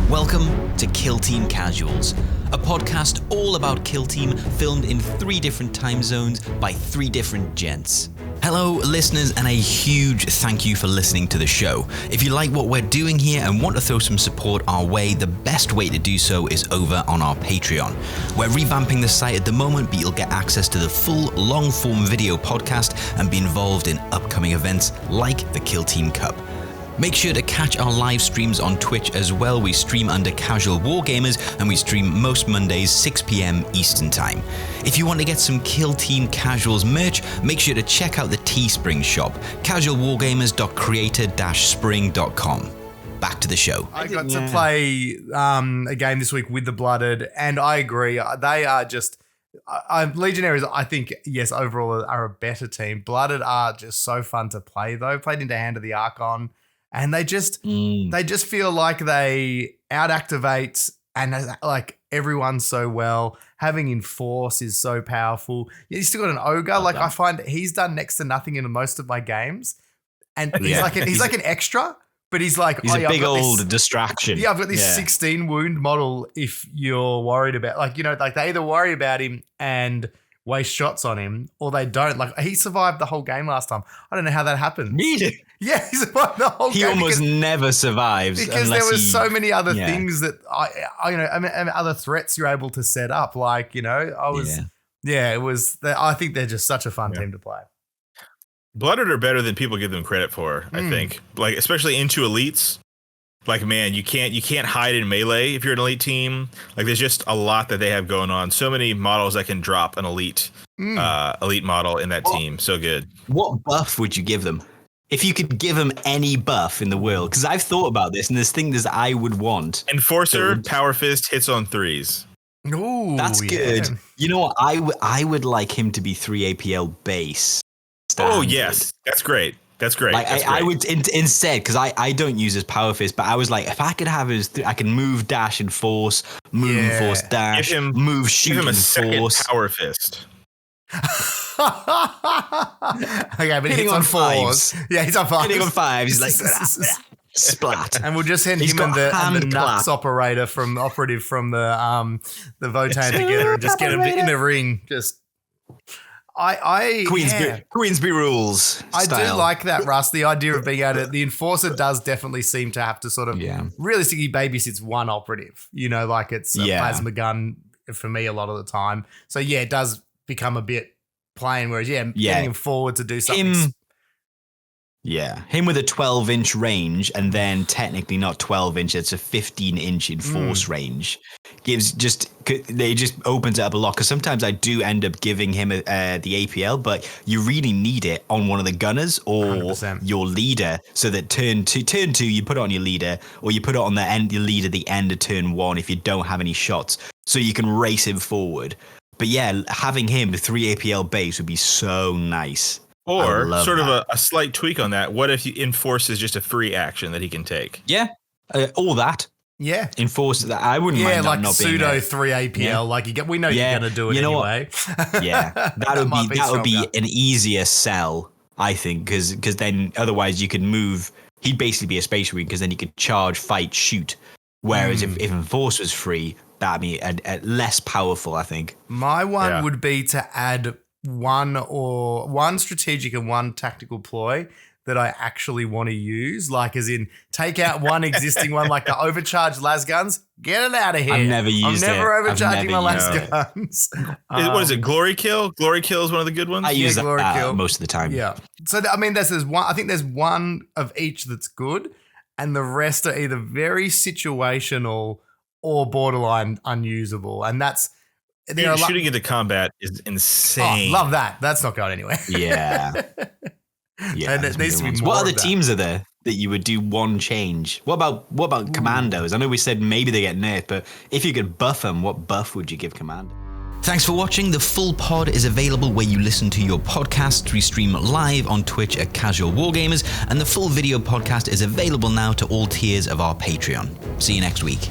Welcome to Kill Team Casuals, a podcast all about Kill Team filmed in 3 different time zones by 3 different gents. Hello listeners, and a huge thank you for listening to the show. If you like what we're doing here and want to throw some support our way, the best way to do so is over on our Patreon. We're revamping the site at the moment, but you'll get access to the full long-form video podcast and be involved in upcoming events like the Kill Team Cup. Make sure to catch our live streams on Twitch as well. We stream under Casual Wargamers and we stream most Mondays 6 p.m. Eastern Time. If you want to get some Kill Team Casuals merch, make sure to check out the Teespring shop, casualwargamers.creator-spring.com. Back to the show. I got to play a game this week with the Blooded, and I agree. They are just... Legionaries, I think, yes, overall are a better team. Blooded are just so fun to play, though. Played into Hand of the Archon. And they just feel like they out-activate and like everyone so well. Having Enforce is so powerful. You still got an Ogre. Like I find he's done next to nothing in most of my games. And he's like an extra, but he's a big old distraction. Yeah, I've got this 16 wound model if you're worried about, they either worry about him and waste shots on him or they don't. Like he survived the whole game last time. I don't know how that happened. Really? Yeah, he survived the whole game. He almost never survives because there was so many other things that other threats you're able to set up. It was. I think they're just such a fun team to play. Blooded are better than people give them credit for. I think, especially into elites. Man, you can't hide in melee if you're an elite team. There's just a lot that they have going on. So many models that can drop an elite model in that team. So good. What buff would you give them? If you could give them any buff in the world, because I've thought about this, and there's things I would want. Enforcer, Power Fist, hits on 3s. Ooh, that's good. You know what? I would like him to be 3 APL base. Standard. Oh yes, that's great. That's great. I would instead, because I don't use his Power Fist, but I was like, if I could have his, I can move, dash, and force, move, and force, dash, move, shoot, give him a and second force. Power Fist. Okay, but he's on 4s. Yeah, he's on 5s. Hitting on 5s. He's like splat. And we'll just send him and the nuts operative from the Votan together and just get him in the ring. Just Queensby rules. I do like that, Russ. The idea of being able to, the Enforcer does definitely seem to have to sort of realistically babysits one operative. It's a plasma gun for me a lot of the time. So it does become a bit plain. Whereas getting him forward to do something. Him with a 12-inch range, and then technically not 12-inch. It's a 15-inch Enforce range. They just opens it up a lot, because sometimes I do end up giving him the APL, but you really need it on one of the gunners or 100%. Your leader, so that turn two you put it on your leader, or you put it on your leader the end of turn 1 if you don't have any shots, so you can race him forward. But having him the 3 APL base would be so nice. Or sort of a slight tweak on that. What if you Enforce is just a free action that he can take? Yeah, all that. Yeah, Enforce that. I wouldn't mind that not being pseudo 3 APL. We know you're gonna do it anyway. That would be an easier sell, I think, because then otherwise you could move. He'd basically be a Space Marine, because then you could charge, fight, shoot. Whereas if Enforce was free, that'd be less powerful, I think. My one would be to add one strategic and one tactical ploy that I actually want to use, as in take out one existing one, like the overcharged las guns. Get it out of here. I've never used it. I'm never overcharging my las guns. What is it? Glory Kill? Glory Kill is one of the good ones. I use Glory Kill most of the time. Yeah. So there's one. I think there's one of each that's good, and the rest are either very situational or borderline unusable, and that's. Shooting into combat is insane. Oh, love that. That's not going anywhere. Yeah. And it needs to be more. What other teams are there that you would do one change? What about commandos? I know we said maybe they get nerfed, but if you could buff them, what buff would you give command? Thanks for watching. The full pod is available where you listen to your podcasts. We stream live on Twitch at Casual Wargamers, and the full video podcast is available now to all tiers of our Patreon. See you next week.